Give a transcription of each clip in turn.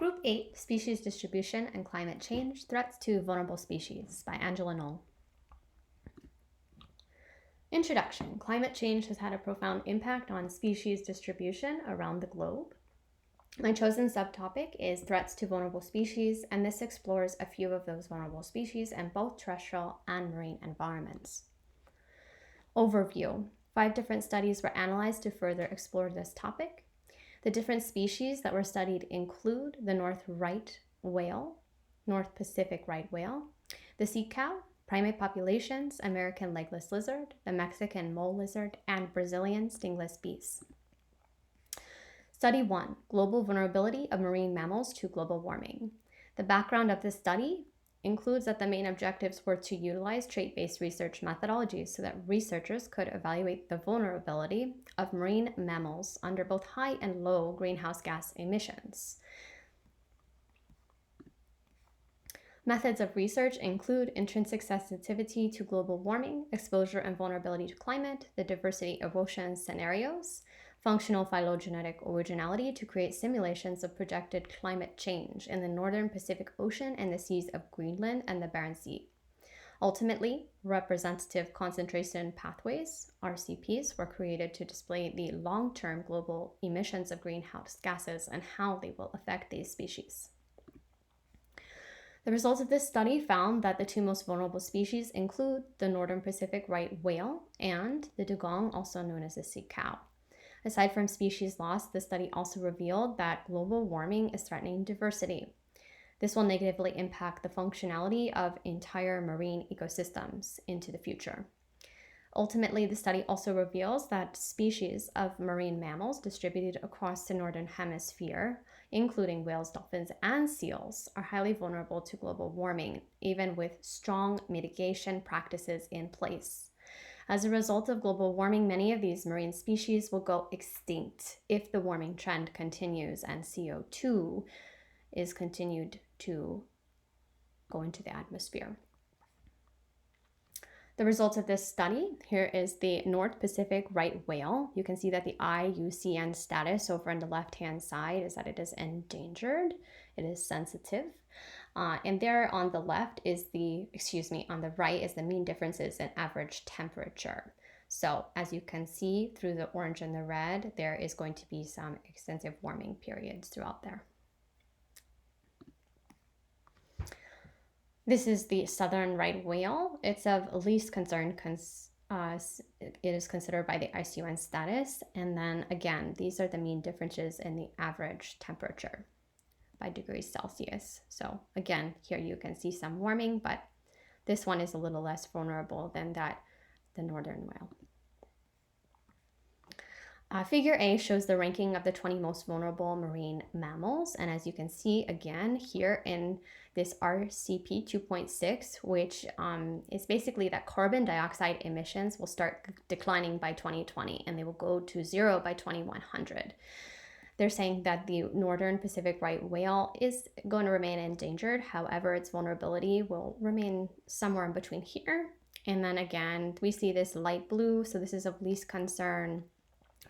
Group 8, Species Distribution and Climate Change, Threats to Vulnerable Species by Angela Null. Introduction. Climate change has had a profound impact on species distribution around the globe. My chosen subtopic is Threats to Vulnerable Species, and this explores a few of those vulnerable species in both terrestrial and marine environments. Overview. 5 different studies were analyzed to further explore this topic. The different species that were studied include the North Pacific right whale, the sea cow, primate populations, American legless lizard, the Mexican mole lizard, and Brazilian stingless bees. Study 1, Global Vulnerability of Marine Mammals to Global Warming. The background of this study includes that the main objectives were to utilize trait-based research methodologies so that researchers could evaluate the vulnerability of marine mammals under both high and low greenhouse gas emissions. Methods of research include intrinsic sensitivity to global warming, exposure and vulnerability to climate, the diversity of ocean scenarios, functional phylogenetic originality to create simulations of projected climate change in the northern Pacific Ocean and the seas of Greenland and the Barents Sea. Ultimately, representative concentration pathways, RCPs, were created to display the long-term global emissions of greenhouse gases and how they will affect these species. The results of this study found that the 2 most vulnerable species include the Northern Pacific right whale and the dugong, also known as the sea cow. Aside from species loss, the study also revealed that global warming is threatening diversity. This will negatively impact the functionality of entire marine ecosystems into the future. Ultimately, the study also reveals that species of marine mammals distributed across the Northern Hemisphere, including whales, dolphins, and seals, are highly vulnerable to global warming, even with strong mitigation practices in place. As a result of global warming, many of these marine species will go extinct if the warming trend continues and CO2 is continued to go into the atmosphere. The results of this study, here is the North Pacific right whale. You can see that the IUCN status over on the left-hand side is that it is endangered. It is sensitive. And there on the right is the mean differences in average temperature. So as you can see through the orange and the red, there is going to be some extensive warming periods throughout there. This is the southern right whale. It's of least concern. It is considered by the IUCN status. And then again, these are the mean differences in the average temperature by degrees Celsius. So again, here you can see some warming, but this one is a little less vulnerable than the northern whale. Figure A shows the ranking of the 20 most vulnerable marine mammals. And as you can see again here in this RCP 2.6, which is basically that carbon dioxide emissions will start declining by 2020 and they will go to 0 by 2100. They're saying that the Northern Pacific right whale is going to remain endangered. However, its vulnerability will remain somewhere in between here. And then again, we see this light blue. So this is of least concern.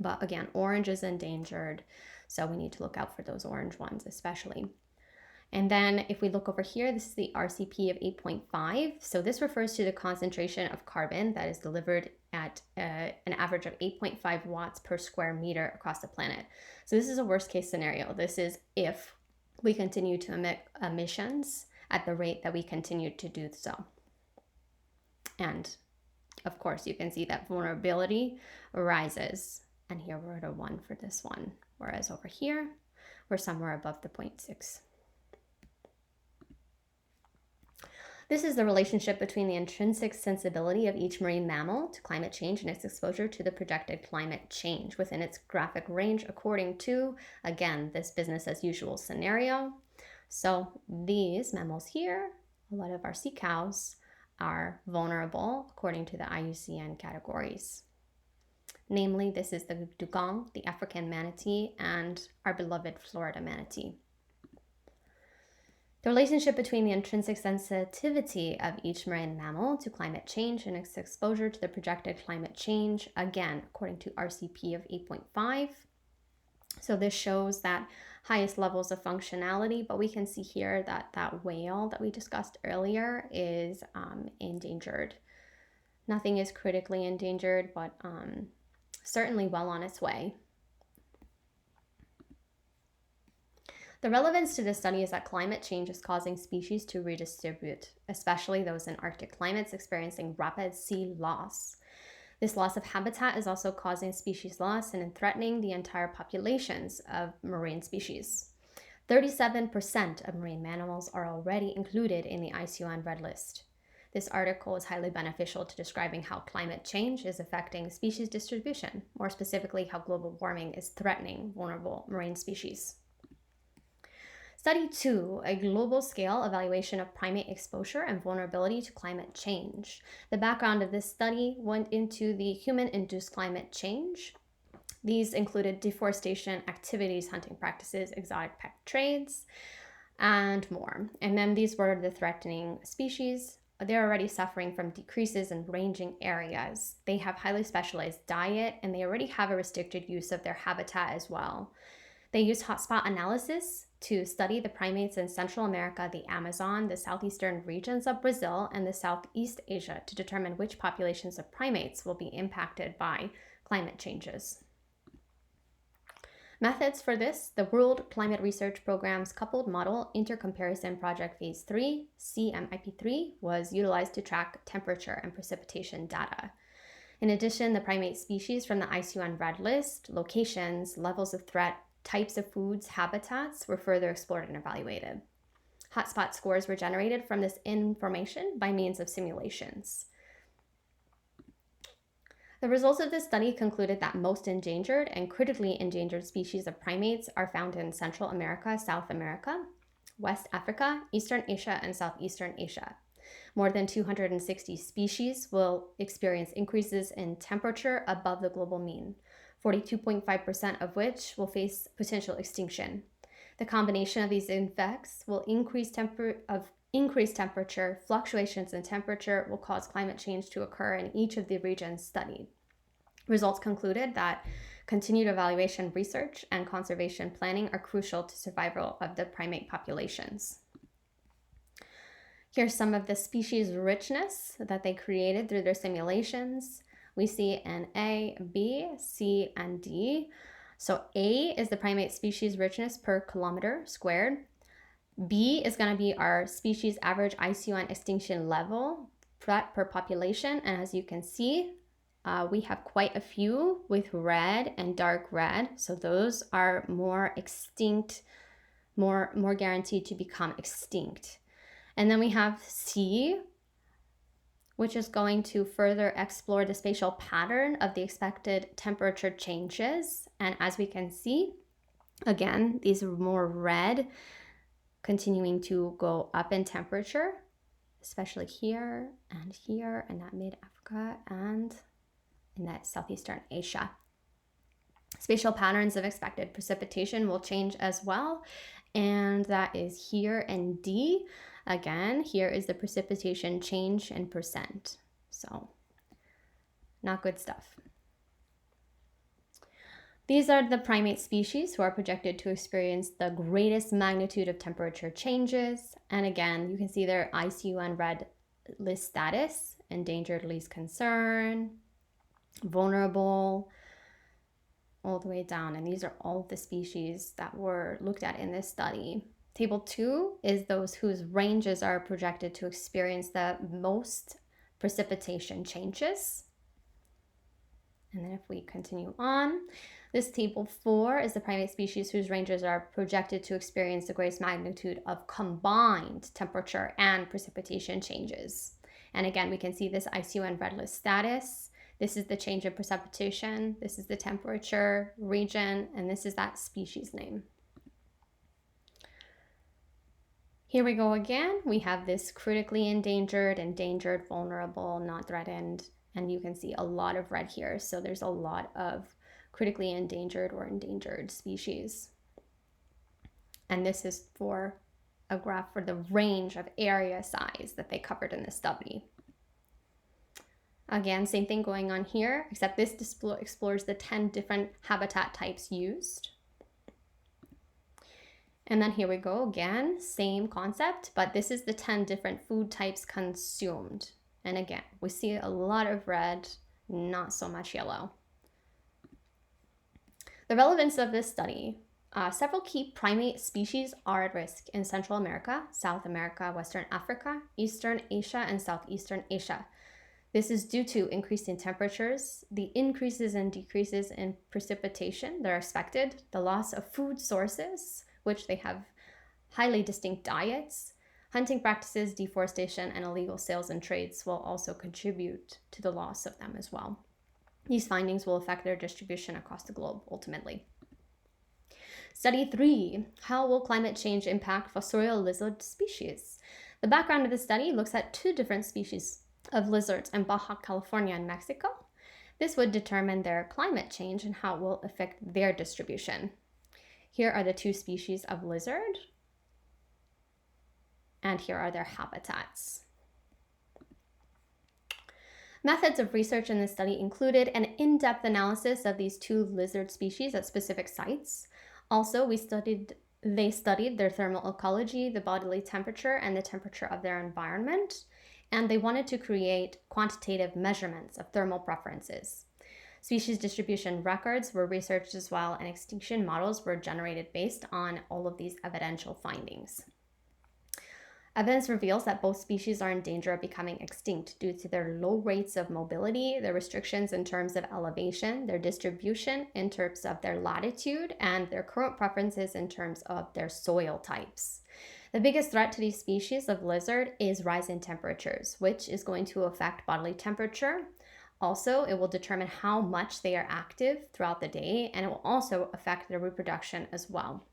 But again, orange is endangered, so we need to look out for those orange ones especially. And then if we look over here, this is the RCP of 8.5. So this refers to the concentration of carbon that is delivered at an average of 8.5 watts per square meter across the planet. So this is a worst case scenario. This is if we continue to emit emissions at the rate that we continue to do so. And of course, you can see that vulnerability rises. And here we're at a 1 for this one, whereas over here, we're somewhere above the 0.6. This is the relationship between the intrinsic sensibility of each marine mammal to climate change and its exposure to the projected climate change within its graphic range according to, again, this business as usual scenario. So these mammals here, a lot of our sea cows, are vulnerable according to the IUCN categories. Namely, this is the dugong, the African manatee, and our beloved Florida manatee. The relationship between the intrinsic sensitivity of each marine mammal to climate change and its exposure to the projected climate change, again, according to RCP of 8.5. So this shows that highest levels of functionality, but we can see here that that whale that we discussed earlier is endangered. Nothing is critically endangered, but certainly well on its way. The relevance to this study is that climate change is causing species to redistribute, especially those in Arctic climates experiencing rapid sea loss. This loss of habitat is also causing species loss and threatening the entire populations of marine species. 37% of marine mammals are already included in the ICUN Red List. This article is highly beneficial to describing how climate change is affecting species distribution, more specifically how global warming is threatening vulnerable marine species. Study 2, a global scale evaluation of primate exposure and vulnerability to climate change. The background of this study went into the human-induced climate change. These included deforestation activities, hunting practices, exotic pet trades, and more. And then these were the threatening species. They're already suffering from decreases in ranging areas. They have highly specialized diet, and they already have a restricted use of their habitat as well. They use hotspot analysis to study the primates in Central America, the Amazon, the southeastern regions of Brazil, and the Southeast Asia to determine which populations of primates will be impacted by climate changes. Methods for this: the World Climate Research Program's Coupled Model Intercomparison Project Phase 3, CMIP3, was utilized to track temperature and precipitation data. In addition, the primate species from the ICUN Red List, locations, levels of threat, types of foods, habitats were further explored and evaluated. Hotspot scores were generated from this information by means of simulations. The results of this study concluded that most endangered and critically endangered species of primates are found in Central America, South America, West Africa, Eastern Asia, and Southeastern Asia. More than 260 species will experience increases in temperature above the global mean, 42.5% of which will face potential extinction. The combination of these effects will increase temperature, fluctuations in temperature will cause climate change to occur in each of the regions studied. Results concluded that continued evaluation, research, and conservation planning are crucial to survival of the primate populations. Here's some of the species richness that they created through their simulations. We see an A, B, C, and D. So A is the primate species richness per kilometer squared. B is going to be our species average ICUN extinction level threat per population. And as you can see, we have quite a few with red and dark red. So those are more extinct, more guaranteed to become extinct. And then we have C, which is going to further explore the spatial pattern of the expected temperature changes. And as we can see, again, these are more red, continuing to go up in temperature, especially here and that mid-Africa and in that Southeastern Asia. Spatial patterns of expected precipitation will change as well, and that is here in D. Again, here is the precipitation change in percent. So, not good stuff. These are the primate species who are projected to experience the greatest magnitude of temperature changes. And again, you can see their ICUN Red List status: endangered, least concern, vulnerable, all the way down. And these are all the species that were looked at in this study. Table 2 is those whose ranges are projected to experience the most precipitation changes. And then if we continue on, this table 4 is the primate species whose ranges are projected to experience the greatest magnitude of combined temperature and precipitation changes. And again, we can see this ICUN Red List status. This is the change in precipitation. This is the temperature region, and this is that species name. Here we go again. We have this critically endangered, vulnerable, not threatened, and you can see a lot of red here. So there's a lot of critically endangered or endangered species. And this is for a graph for the range of area size that they covered in this study. Again, same thing going on here, except this explores the 10 different habitat types used. And then here we go again, same concept, but this is the 10 different food types consumed. And again, we see a lot of red, not so much yellow. The relevance of this study. Several key primate species are at risk in Central America, South America, Western Africa, Eastern Asia, and Southeastern Asia. This is due to increasing temperatures, the increases and decreases in precipitation that are expected, the loss of food sources, which they have highly distinct diets, hunting practices, deforestation, and illegal sales and trades will also contribute to the loss of them as well. These findings will affect their distribution across the globe ultimately. Study 3, how will climate change impact fossorial lizard species? The background of the study looks at 2 different species of lizards in Baja California and Mexico. This would determine their climate change and how it will affect their distribution. Here are the 2 species of lizard, and here are their habitats. Methods of research in this study included an in-depth analysis of these 2 lizard species at specific sites. Also, they studied their thermal ecology, the bodily temperature, and the temperature of their environment, and they wanted to create quantitative measurements of thermal preferences. Species distribution records were researched as well, and extinction models were generated based on all of these evidential findings. Evidence reveals that both species are in danger of becoming extinct due to their low rates of mobility, their restrictions in terms of elevation, their distribution in terms of their latitude, and their current preferences in terms of their soil types. The biggest threat to these species of lizard is rise in temperatures, which is going to affect bodily temperature. Also, it will determine how much they are active throughout the day, and it will also affect their reproduction as well.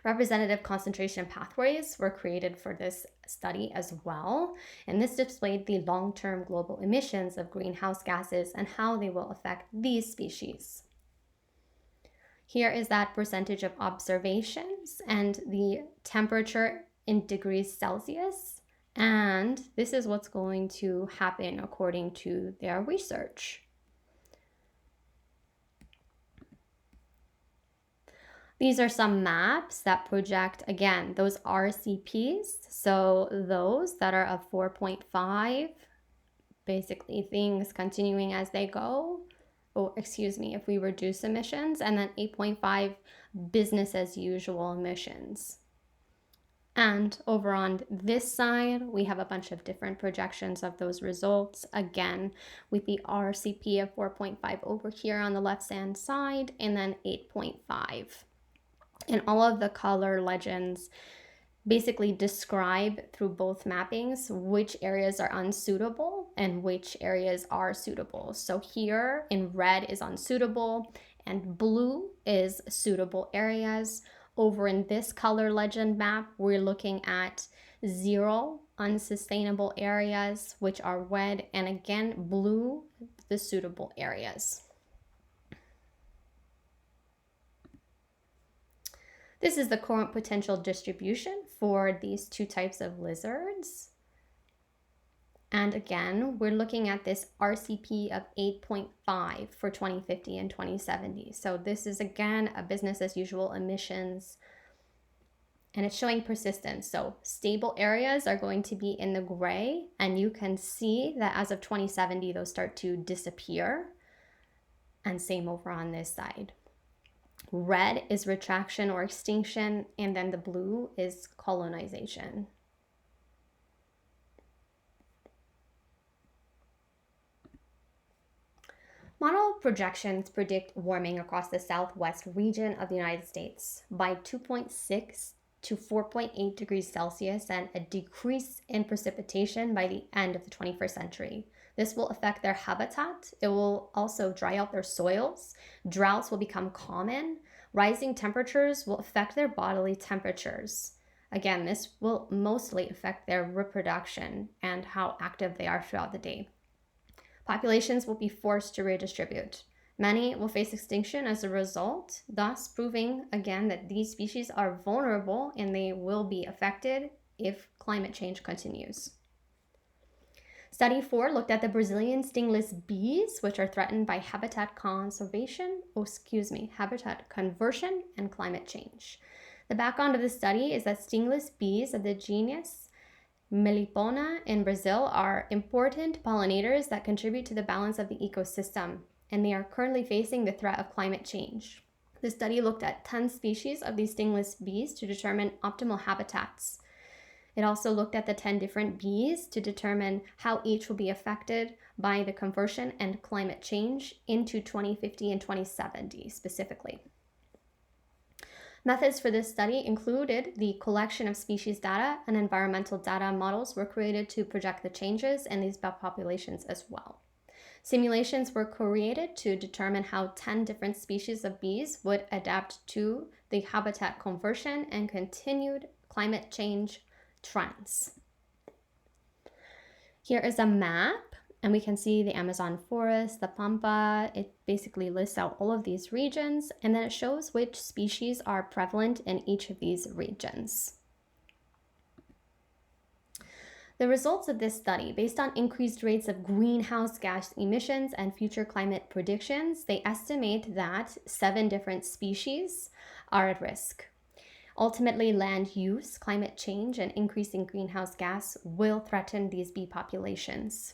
Representative concentration pathways were created for this study as well, and this displayed the long-term global emissions of greenhouse gases and how they will affect these species. Here is that percentage of observations and the temperature in degrees Celsius, and this is what's going to happen according to their research. These are some maps that project, again, those RCPs. So those that are of 4.5, basically things continuing as they go. Oh, excuse me, if we reduce emissions, and then 8.5 business as usual emissions. And over on this side, we have a bunch of different projections of those results. Again, with the RCP of 4.5 over here on the left-hand side, and then 8.5. And all of the color legends basically describe through both mappings which areas are unsuitable and which areas are suitable. So here in red is unsuitable and blue is suitable areas. Over in this color legend map, we're looking at 0 unsustainable areas, which are red, and again, blue, the suitable areas. This is the current potential distribution for these 2 types of lizards. And again, we're looking at this RCP of 8.5 for 2050 and 2070. So this is again a business as usual emissions, and it's showing persistence. So stable areas are going to be in the gray, and you can see that as of 2070, those start to disappear. And same over on this side. Red is retraction or extinction, and then the blue is colonization. Model projections predict warming across the southwest region of the United States by 2.6 to 4.8 degrees Celsius and a decrease in precipitation by the end of the 21st century. This will affect their habitat. It will also dry out their soils. Droughts will become common. Rising temperatures will affect their bodily temperatures. Again, this will mostly affect their reproduction and how active they are throughout the day. Populations will be forced to redistribute. Many will face extinction as a result, thus proving again that these species are vulnerable and they will be affected if climate change continues. Study 4 looked at the Brazilian stingless bees, which are threatened by habitat conversion and climate change. The background of the study is that stingless bees of the genus Melipona in Brazil are important pollinators that contribute to the balance of the ecosystem, and they are currently facing the threat of climate change. The study looked at 10 species of these stingless bees to determine optimal habitats. It also looked at the 10 different bees to determine how each will be affected by the conversion and climate change into 2050 and 2070 specifically. Methods for this study included the collection of species data, and environmental data models were created to project the changes in these populations as well. Simulations were created to determine how 10 different species of bees would adapt to the habitat conversion and continued climate change trends. Here is a map, and we can see the Amazon forest, the Pampa. It basically lists out all of these regions, and then it shows which species are prevalent in each of these regions. The results of this study, based on increased rates of greenhouse gas emissions and future climate predictions, they estimate that 7 different species are at risk. Ultimately, land use, climate change, and increasing greenhouse gas will threaten these bee populations.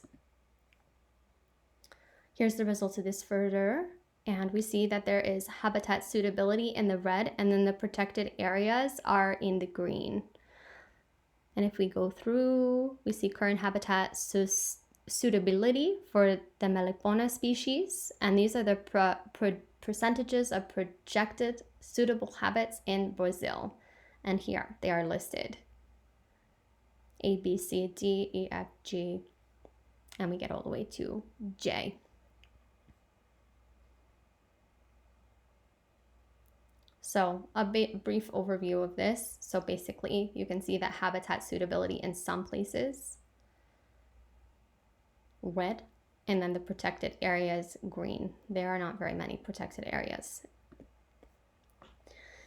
Here's the results of this further, and we see that there is habitat suitability in the red, and then the protected areas are in the green. And if we go through, we see current habitat suitability for the Melipona species, and these are the percentages of projected suitable habitats in Brazil. And here they are listed: A, B, C, D, E, F, G, and we get all the way to J. So a brief overview of this. So basically, you can see that habitat suitability in some places, red, and then the protected areas, green. There are not very many protected areas.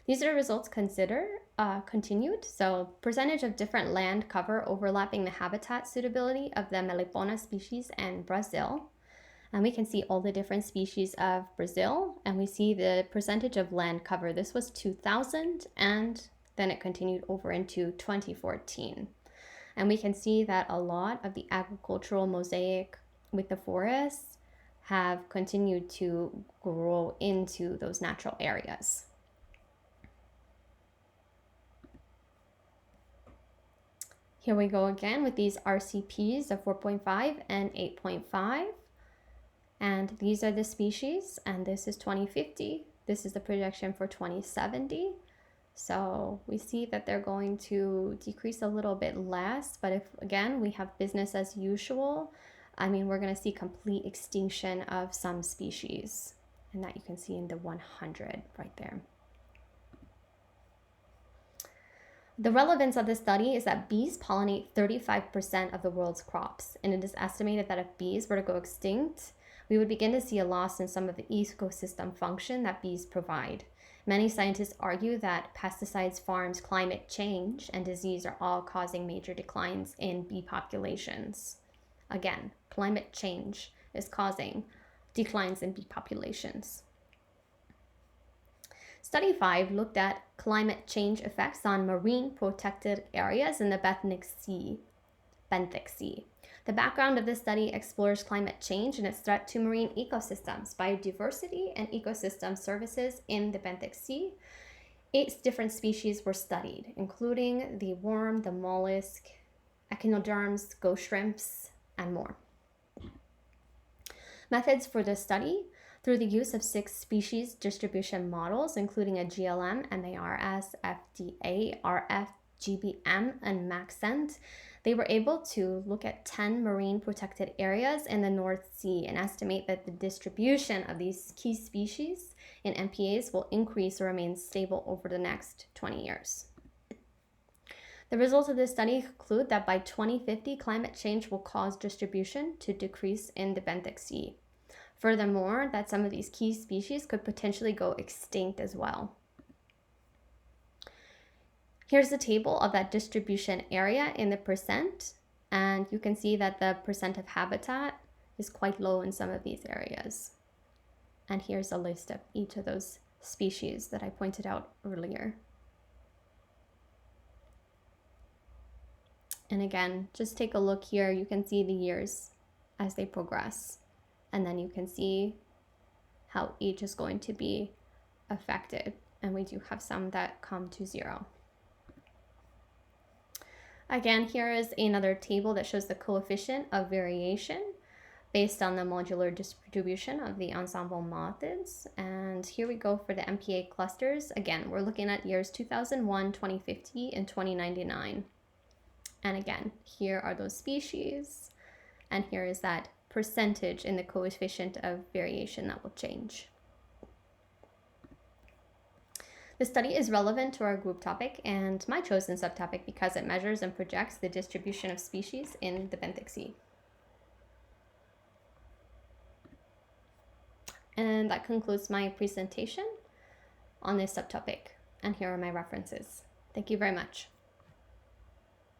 These are results continued. So percentage of different land cover overlapping the habitat suitability of the Melipona species and Brazil. And we can see all the different species of Brazil, and we see the percentage of land cover. This was 2000, and then it continued over into 2014. And we can see that a lot of the agricultural mosaic with the forests have continued to grow into those natural areas. Here we go again with these RCPs of 4.5 and 8.5. And these are the species, and this is 2050. This is the projection for 2070. So we see that they're going to decrease a little bit less, but if, again, we have business as usual, I mean, we're going to see complete extinction of some species, and that you can see in the 100 right there. The relevance of this study is that bees pollinate 35% of the world's crops, and it is estimated that if bees were to go extinct, we would begin to see a loss in some of the ecosystem function that bees provide. Many scientists argue that pesticides, farms, climate change, and disease are all causing major declines in bee populations. Again, climate change is causing declines in bee populations. Study 5 looked at climate change effects on marine protected areas in the Benthic Sea. The background of this study explores climate change and its threat to marine ecosystems, biodiversity, and ecosystem services in the Benthic Sea. 8 different species were studied, including the worm, the mollusk, echinoderms, ghost shrimps, and more. Methods for this study: through the use of 6 species distribution models, including a GLM, MARS, FDA, RF, GBM, and Maxent. They were able to look at 10 marine protected areas in the North Sea and estimate that the distribution of these key species in MPAs will increase or remain stable over the next 20 years. The results of this study conclude that by 2050, climate change will cause distribution to decrease in the Benthic Sea. Furthermore, that some of these key species could potentially go extinct as well. Here's the table of that distribution area in the percent, and you can see that the percent of habitat is quite low in some of these areas. And here's a list of each of those species that I pointed out earlier. And again, just take a look here. You can see the years as they progress. And then you can see how each is going to be affected. And we do have some that come to 0. Again, here is another table that shows the coefficient of variation based on the modular distribution of the ensemble methods. And here we go for the MPA clusters. Again, we're looking at years 2001, 2050, and 2099. And again, here are those species. And here is that percentage in the coefficient of variation that will change. The study is relevant to our group topic and my chosen subtopic because it measures and projects the distribution of species in the benthic sea. And that concludes my presentation on this subtopic. And here are my references. Thank you very much.